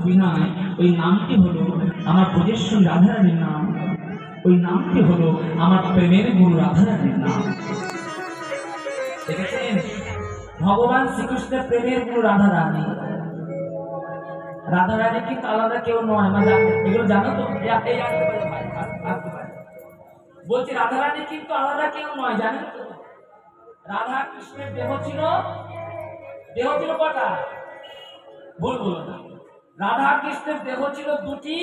বিনয় ওই নামটি হলো আমার প্রজেশ্বরী রাধারানীর নাম। ওই নামটি হলো আমার প্রেমের গুরু রাধারানীর নাম। দেখেছেন ভগবান শ্রীকৃষ্ণের প্রেমের গুরু রাধারানী। রাধারানী কিন্তু আলাদা কেউ নয়। মানে এগুলো জানো তো? বলছি রাধারানী কিন্তু আলাদা কেউ নয়, জানেন তো? রাধা কৃষ্ণের দেহ ছিল কটা? ভুল বলো না। রাধা কৃষ্ণের দেহ ছিল দুটি,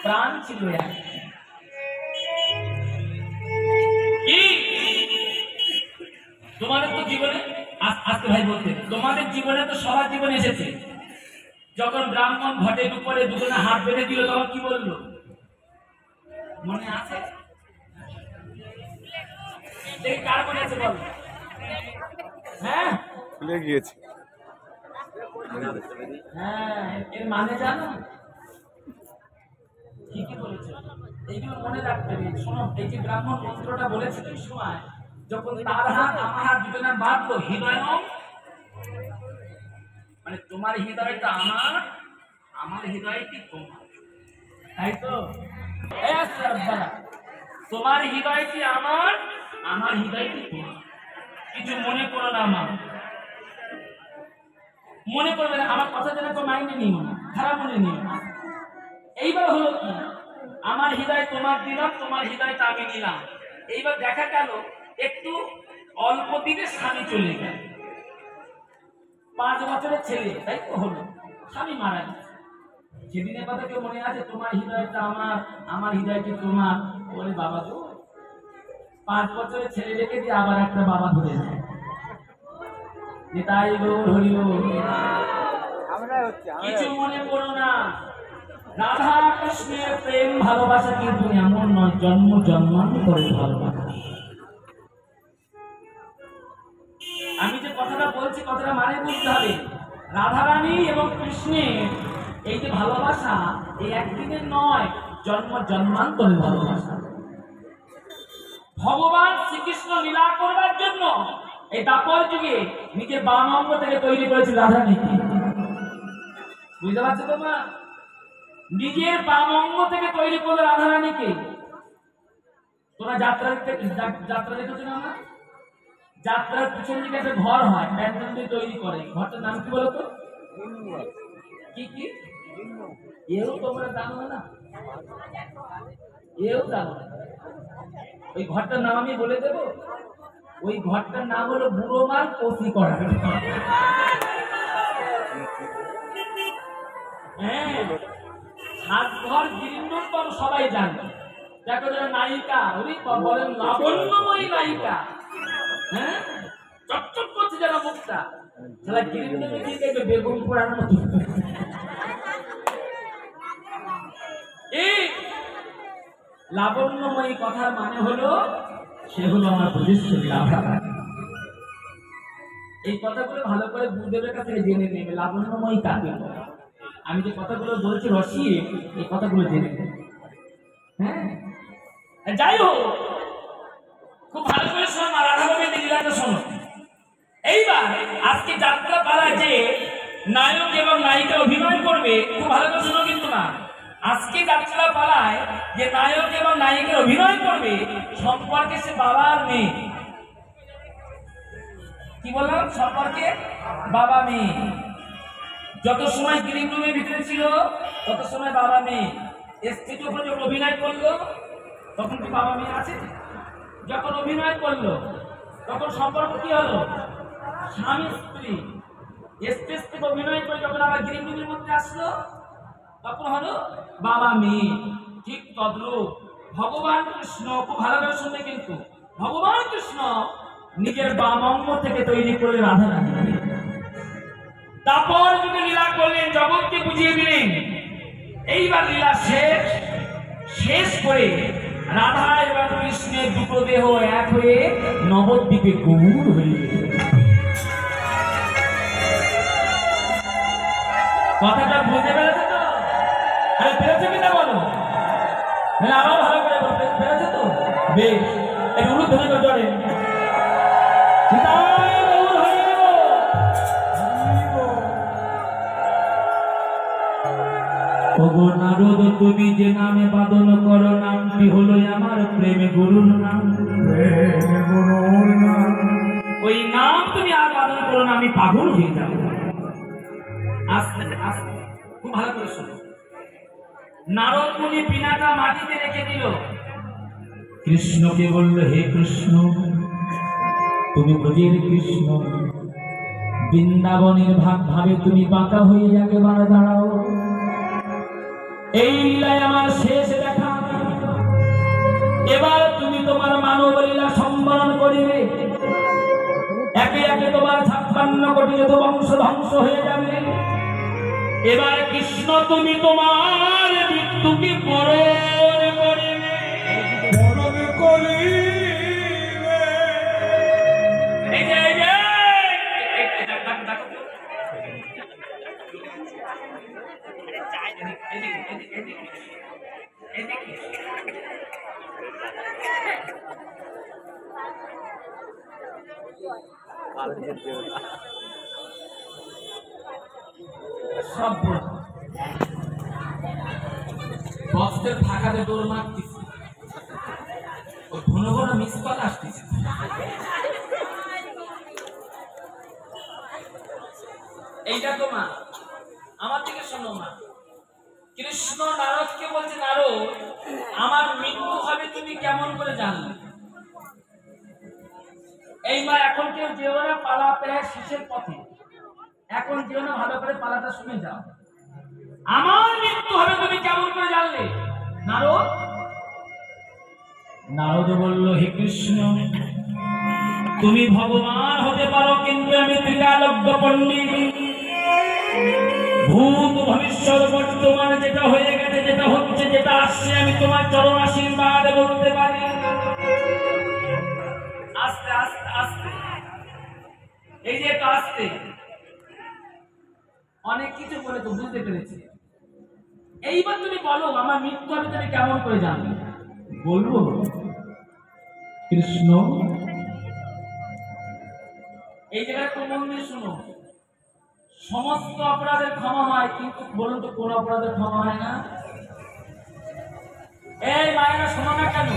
প্রাণ ছিল এক। তোমাদের তো জীবনে আজকে ভাই বলতে, তোমাদের জীবনে তো সবার জীবনে এসেছে। যখন ব্রাহ্মণ ঘটের উপরে দুজনে হাত বেঁধে দিল তখন কি বললো মনে আছে? কার মনে আছে বল? হ্যাঁ ভুলে গিয়েছি। হ্যাঁ এর মানে জানো? ঠিকই বলেছে, এইগুলো মনে রাখতে হবে। শোনো, এই যে ব্রাহ্মণ মন্ত্রটা বলেছিল এই সময়, যখন তার হাত আমার হাত দুজনের বাঁধলো, হৃদয় মানে তোমার হৃদয়টা আমার, আমার হৃদয়টি তোমার, তাই তো? তোমার হৃদয়টি আমার, আমার হৃদয়টি তোমার। কিছু মনে করো না, আমার মনে করবে না, আমার কথা যেন তো মাইন্ডে নিও না, খারাপ মনে নিও না। এইবার হলো কি, আমার হৃদয় তোমার দিলাম, তোমার হৃদয়টা আমি নিলাম। এইবার দেখা গেল একটু অল্প দিনে স্বামী চলে গেল, 5 বছরের ছেলে, তাই তো হলো, স্বামী মারা গেছে। সেদিনের কথা কেউ মনে আছে? তোমার হৃদয়টা আমার, আমার হৃদয়টি তোমার। বলে বাবা গো, 5 বছরের ছেলে রেখে দিয়ে আবার একটা বাবা ধরে নেয়। তাই গো হরিল, কিছু মনে করো না। রাধা কৃষ্ণের প্রেম ভালোবাসা কিন্তু এমন নয় জন্ম জন্মান্তরের ভালোবাসা। আমি যে কথাটা বলছি, কথাটা মানে বুঝতে হবে। রাধারানী এবং কৃষ্ণের এই যে ভালোবাসা, এই একদিনের নয়, জন্ম জন্মান্তরের ভালোবাসা। ভগবান শ্রীকৃষ্ণ লীলা করবার জন্য এই দাপর যুগে নিজের বাম অঙ্গ থেকে তৈরি করেছিল রাধারানীকে। বুঝতে পারছো তোমরা? নিজের বাম অঙ্গ থেকে তৈরি করলো রাধারানীকে। তোমরা যাত্রা দেখেছো না? আমার যাত্রার পিছন দিকে একটা ঘর হয়, প্যান্ডেল দিয়ে তৈরি করে। ঘরটার নাম কি বলতো? কি কি? এও তোমরা জানো না? এও জানো না? ওই ঘরটার নাম আমি বলে দেবো। ওই ঘরটার নাম হলো বুড়ো মার কচি করা। হ্যাঁ, সাত ঘর গিরিন্দর সবাই জানে। দেখো যারা নায়িকা, উনি বলেন লাবণ্যময়ী নায়িকা। হ্যাঁ, চকচক করছে যারা মুখটা, যারা গিরিন্দরে গিয়ে দেখবে বেগুন পোড়ার মতো। এই লাবণ্যময়ী কথার মানে হলো সে হলো আমার প্রজেশ্বরী রাধারানী। এই কথাগুলো ভালো করে গুরুদেবের কাছে জেনে নেবে, লাবণ্যময়ী কাকে বলে। আমি যে কথাগুলো বলছি রসিয়ে, এই কথাগুলো জেনে নেবে। হ্যাঁ, যাই হোক, খুব ভালো করে শোনো, রাধারানীর লীলাটা শোনো। এইবার আজকে যাত্রা পালায় যে নায়ক এবং নায়িকা অভিনয় করবে, খুব ভালো করে শোনো কিন্তু না। আজকে যাত্রা পালায় যে নায়ক এবং নায়িকা অভিনয় করবে, সম্পর্কে সে বাবা আর মেয়ে। কি বললাম? সম্পর্কে বাবা মেয়ে। যত সময় গ্রিন রুমের ভিতরে ছিল তত সময় বাবা মেয়ে। স্টেজ উপরে যখন অভিনয় করলো তখন কি বাবা মেয়ে আছে? যখন অভিনয় করলো তখন সম্পর্ক কি হলো? স্বামী স্ত্রী। স্টেজ থেকে অভিনয় করে যখন আবার গ্রিন রুমের মধ্যে আসলো তখন হলো বাবা মেয়ে। ঠিক তদ্রূপ ভগবান কৃষ্ণ, খুব ভালোভাবে শুনবে কিন্তু, ভগবান কৃষ্ণ নিজের বাম অঙ্গ থেকে তৈরি করে রাধারানী। তারপর যুগে লীলা করলেন, জগৎকে বুঝিয়ে দিলেন। এইবার লীলা শেষ করে রাধা এবং কৃষ্ণের দুটো দেহ এক হয়ে নবদ্বীপে গৌর হয়ে গেল। কথাটা বুঝতে পেরেছো তো? আরে পেরেছো কিনা বলো? আরো ভালো করে বলতে পেরেছো তো? বেশ, এই উলু ধরে জড়ে ওগো নারদ তুমি যে নামে বাদন করো নামটি হলো আমার প্রেম গুরুর নাম। ওই নাম তুমি আর বাদন করো না, আমি পাগল হয়ে যাব। আস্তে আস্তে খুব ভালো করে শোনো। নারদ মুনি বিনাটা মাটিতে রেখে দিল, কৃষ্ণকে বলল, হে কৃষ্ণ তুমি ব্রজের কৃষ্ণ, বৃন্দাবনের ভাগ ভাবে তুমি বাঁকা হয়ে একেবারে দাঁড়াও। এই লীলায় আমার শেষ দেখা, এবার তুমি তোমার মানব লীলা সম্বরণ করিবে। একে একে তোমার 56 কোটি যত বংশ ধ্বংস হয়ে যাবে। এবার কৃষ্ণ তুমি তোমার মৃত্যুকে বরণ করিবে। বক্সের ফাঁকাতে দৌড় মারতেছে, ঘন ঘন মিস কল আসতেছে। এইটা তো মা, আমার দিকে শোনো মা। কৃষ্ণ নারদকে বলছে, নারদ আমার মৃত্যু হবে তুমি কেমন করে জানলে? এই মা এখন কেউ যেও না, পালা প্রায় শেষের পথে, এখন যেও না, ভালো করে পালাটা শুনে যাও। আমার মৃত্যু হবে তুমি কেমন করে জানলে নারদ? নারদ বলল, হে কৃষ্ণ তুমি ভগবান হতে পারো, কিন্তু আমি ত্রিকালজ্ঞ পণ্ডিত। ভূত ভবিষ্যৎ বর্তমান যেটা হয়ে গেছে, যেটা হচ্ছে, যেটা আসছে, আমি তোমার চরণ আশীর্বাদ বলতে পারি। আস্তে আস্তে আস্তে, এই যে একটু আস্তে, অনেক কিছু বলে তো বুঝতে পেরেছি। এইবার তুমি বলো আমার মৃত্যু হবে তুমি কেমন করে জানবে? বলবো কৃষ্ণ, এই জায়গায় কোন মন্দির শুনো, সমস্ত অপরাধের ক্ষমা হয়, কিন্তু বলুন তো কোন অপরাধের ক্ষমা হয় না? এই মায়েরা শোনো না কেন?